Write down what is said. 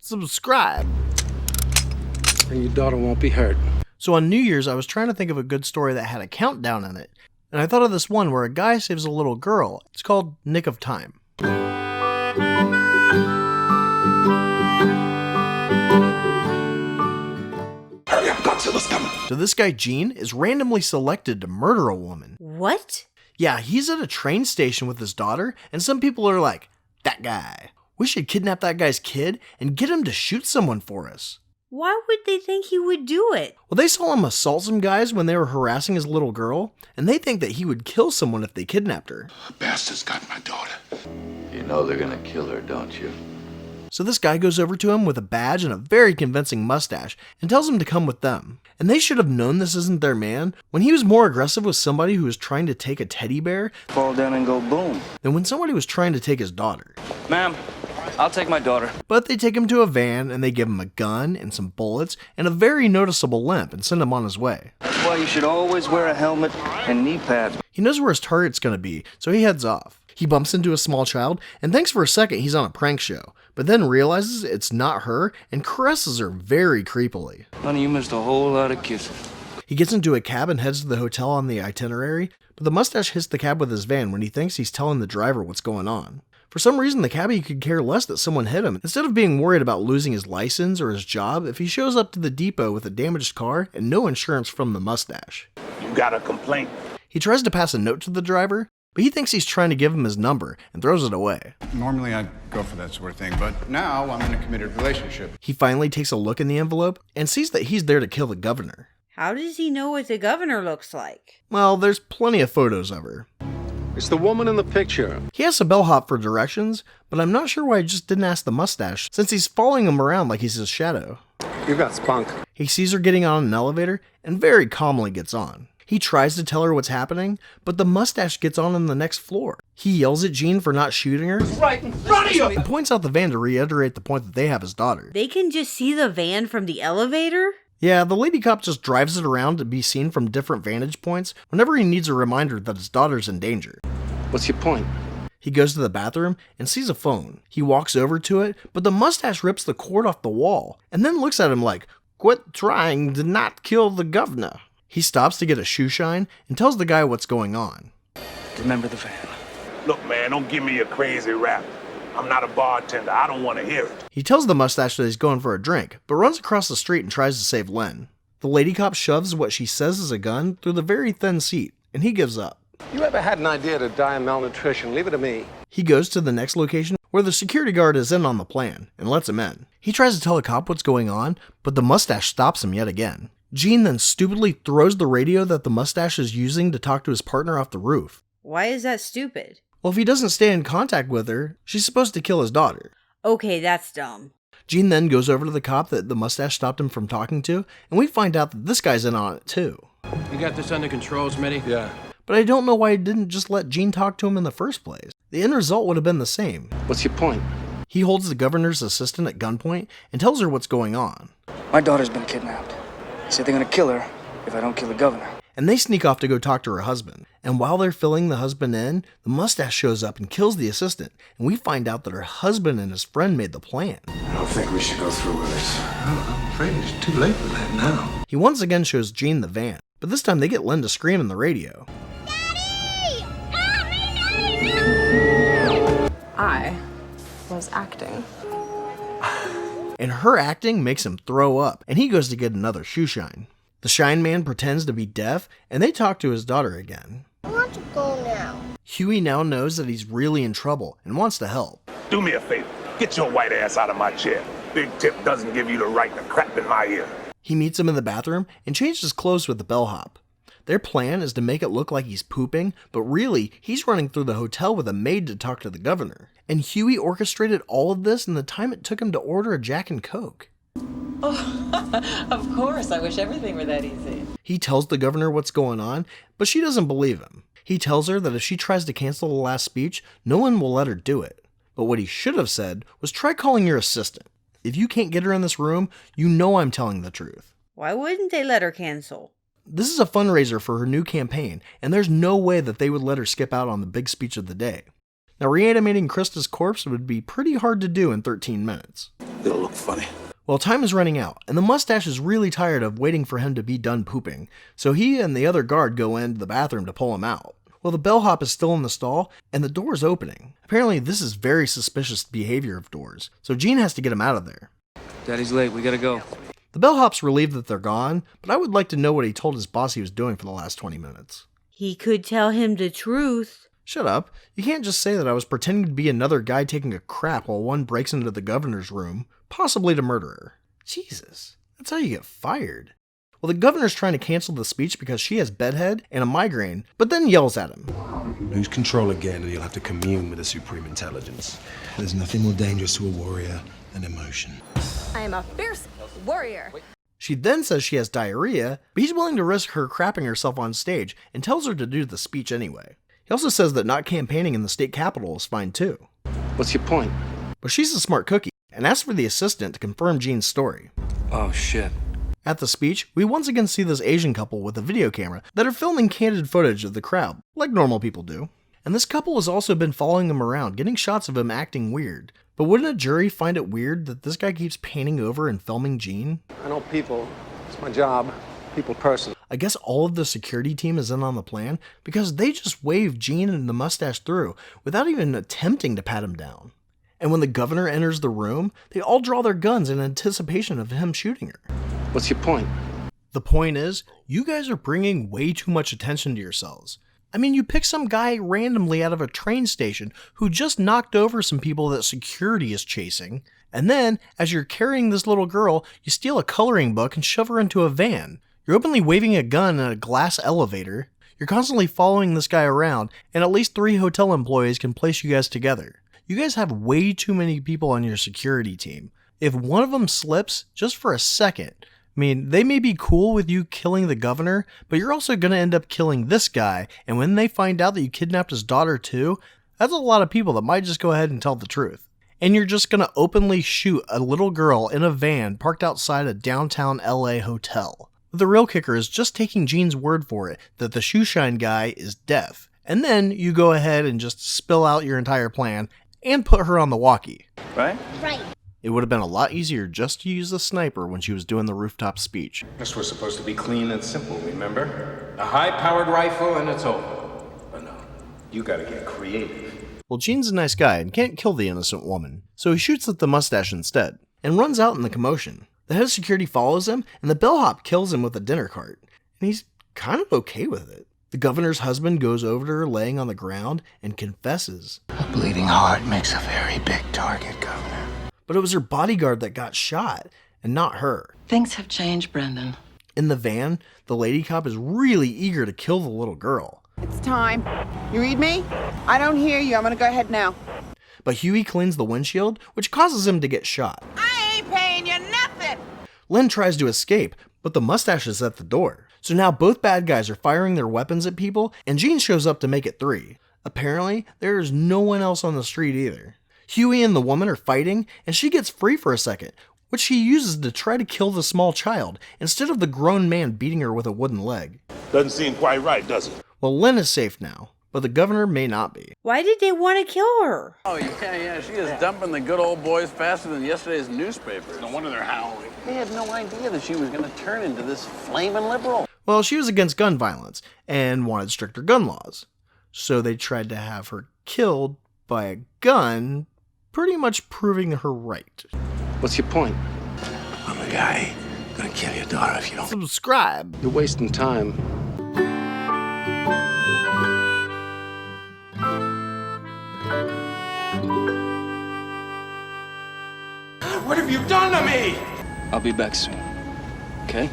subscribe. And your daughter won't be hurt. So on New Year's, I was trying to think of a good story that had a countdown in it. And I thought of this one where a guy saves a little girl. It's called Nick of Time. Hurry up, Godzilla's coming. So this guy, Gene, is randomly selected to murder a woman. What? Yeah, he's at a train station with his daughter, and some people are like, that guy. We should kidnap that guy's kid and get him to shoot someone for us. Why would they think he would do it? Well, they saw him assault some guys when they were harassing his little girl, and they think that he would kill someone if they kidnapped her. The bastard's got my daughter. You know they're gonna kill her, don't you? So this guy goes over to him with a badge and a very convincing mustache and tells him to come with them. And they should have known this isn't their man when he was more aggressive with somebody who was trying to take a teddy bear Fall down and go boom. than when somebody was trying to take his daughter. Ma'am, I'll take my daughter. But they take him to a van and they give him a gun and some bullets and a very noticeable limp and send him on his way. That's why you should always wear a helmet and knee pads. He knows where his target's going to be, so he heads off. He bumps into a small child and thinks for a second he's on a prank show, but then realizes it's not her and caresses her very creepily. Honey, you missed a whole lot of kisses. He gets into a cab and heads to the hotel on the itinerary, but the mustache hits the cab with his van when he thinks he's telling the driver what's going on. For some reason, the cabbie could care less that someone hit him, instead of being worried about losing his license or his job if he shows up to the depot with a damaged car and no insurance from the mustache. You got a complaint? He tries to pass a note to the driver, but he thinks he's trying to give him his number and throws it away. Normally I'd go for that sort of thing, but now I'm in a committed relationship. He finally takes a look in the envelope and sees that he's there to kill the governor. How does he know what the governor looks like? Well, there's plenty of photos of her. It's the woman in the picture. He asks a bellhop for directions, but I'm not sure why he just didn't ask the mustache, since he's following him around like he's his shadow. You got spunk. He sees her getting on an elevator and very calmly gets on. He tries to tell her what's happening, but the mustache gets on the next floor. He yells at Gene for not shooting her Right in front of you! and points out the van to reiterate the point that they have his daughter. They can just see the van from the elevator? Yeah, the lady cop just drives it around to be seen from different vantage points whenever he needs a reminder that his daughter's in danger. What's your point? He goes to the bathroom and sees a phone. He walks over to it, but the mustache rips the cord off the wall and then looks at him like, "Quit trying to not kill the governor." He stops to get a shoe shine and tells the guy what's going on. Remember the van. Look, man, don't give me a crazy rap. I'm not a bartender. I don't want to hear it. He tells the mustache that he's going for a drink, but runs across the street and tries to save Len. The lady cop shoves what she says is a gun through the very thin seat, and he gives up. You ever had an idea to die of malnutrition? Leave it to me. He goes to the next location where the security guard is in on the plan and lets him in. He tries to tell the cop what's going on, but the mustache stops him yet again. Gene then stupidly throws the radio that the mustache is using to talk to his partner off the roof. Why is that stupid? Well, if he doesn't stay in contact with her, she's supposed to kill his daughter. Okay, that's dumb. Gene then goes over to the cop that the mustache stopped him from talking to, and we find out that this guy's in on it too. You got this under control, Smitty? Yeah. But I don't know why he didn't just let Gene talk to him in the first place. The end result would have been the same. What's your point? He holds the governor's assistant at gunpoint and tells her what's going on. My daughter's been kidnapped. They said they're gonna kill her if I don't kill the governor. And they sneak off to go talk to her husband. And while they're filling the husband in, the mustache shows up and kills the assistant. And we find out that her husband and his friend made the plan. I don't think we should go through with this. I'm afraid it's too late for that now. He once again shows Gene the van, but this time they get Len to scream in the radio. Daddy! Help me, Daddy! I was acting. And her acting makes him throw up, and he goes to get another shoe shine. The shine man pretends to be deaf, and they talk to his daughter again. I want to go now. Huey now knows that he's really in trouble and wants to help. Do me a favor. Get your white ass out of my chair. Big Tip doesn't give you the right to crap in my ear. He meets him in the bathroom and changes his clothes with the bellhop. Their plan is to make it look like he's pooping, but really, he's running through the hotel with a maid to talk to the governor. And Huey orchestrated all of this in the time it took him to order a Jack and Coke. Oh, of course. I wish everything were that easy. He tells the governor what's going on, but she doesn't believe him. He tells her that if she tries to cancel the last speech, no one will let her do it. But what he should have said was try calling your assistant. If you can't get her in this room, you know I'm telling the truth. Why wouldn't they let her cancel? This is a fundraiser for her new campaign, and there's no way that they would let her skip out on the big speech of the day. Now, reanimating Krista's corpse would be pretty hard to do in 13 minutes. It'll look funny. Well, time is running out, and the mustache is really tired of waiting for him to be done pooping, so he and the other guard go into the bathroom to pull him out. Well, the bellhop is still in the stall, and the door is opening. Apparently, this is very suspicious behavior of doors, so Gene has to get him out of there. Daddy's late. We gotta go. The bellhop's relieved that they're gone, but I would like to know what he told his boss he was doing for the last 20 minutes. He could tell him the truth. Shut up. You can't just say that I was pretending to be another guy taking a crap while one breaks into the governor's room, possibly to murder her. Jesus, that's how you get fired. Well, the governor's trying to cancel the speech because she has bedhead and a migraine, but then yells at him. Lose control again and you'll have to commune with the supreme intelligence. There's nothing more dangerous to a warrior than emotion. I am a fierce warrior. She then says she has diarrhea, but he's willing to risk her crapping herself on stage and tells her to do the speech anyway. He also says that not campaigning in the state capitol is fine too. What's your point? But she's a smart cookie and asks for the assistant to confirm Gene's story. Oh, shit. At the speech, we once again see this Asian couple with a video camera that are filming candid footage of the crowd, like normal people do. And this couple has also been following him around, getting shots of him acting weird. But wouldn't a jury find it weird that this guy keeps painting over and filming Gene? I know people. It's my job. People person. I guess all of the security team is in on the plan because they just waved Gene and the mustache through without even attempting to pat him down. And when the governor enters the room, they all draw their guns in anticipation of him shooting her. What's your point? The point is, you guys are bringing way too much attention to yourselves. I mean, you pick some guy randomly out of a train station who just knocked over some people that security is chasing, and then, as you're carrying this little girl, you steal a coloring book and shove her into a van. You're openly waving a gun in a glass elevator. You're constantly following this guy around, and at least 3 hotel employees can place you guys together. You guys have way too many people on your security team. If one of them slips, just for a second, I mean, they may be cool with you killing the governor, but you're also going to end up killing this guy, and when they find out that you kidnapped his daughter too, that's a lot of people that might just go ahead and tell the truth. And you're just going to openly shoot a little girl in a van parked outside a downtown LA hotel. The real kicker is just taking Gene's word for it that the shoeshine guy is deaf, and then you go ahead and just spill out your entire plan and put her on the walkie. Right? Right. It would have been a lot easier just to use the sniper when she was doing the rooftop speech. This was supposed to be clean and simple, remember? A high-powered rifle and it's over. But no, you gotta get creative. Well, Gene's a nice guy and can't kill the innocent woman, so he shoots at the mustache instead, and runs out in the commotion. The head of security follows him, and the bellhop kills him with a dinner cart, and he's kind of okay with it. The governor's husband goes over to her laying on the ground and confesses. A bleeding heart makes a very big target, Governor. But it was her bodyguard that got shot, and not her. Things have changed, Brendan. In the van, the lady cop is really eager to kill the little girl. It's time. You read me? I don't hear you. I'm gonna go ahead now. But Huey cleans the windshield, which causes him to get shot. I ain't paying you nothing! Len tries to escape, but the mustache is at the door. So now both bad guys are firing their weapons at people, and Gene shows up to make it 3. Apparently, there is no one else on the street either. Huey and the woman are fighting, and she gets free for a second, which she uses to try to kill the small child, instead of the grown man beating her with a wooden leg. Doesn't seem quite right, does it? Well, Len is safe now, but the governor may not be. Why did they want to kill her? Oh, yeah, she is dumping the good old boys faster than yesterday's newspapers. No wonder they're howling. They had no idea that she was going to turn into this flaming liberal. Well, she was against gun violence, and wanted stricter gun laws. So they tried to have her killed by a gun, pretty much proving her right. What's your point? I'm a guy gonna kill your daughter if you don't. Subscribe. You're wasting time. What have you done to me? I'll be back soon. Okay?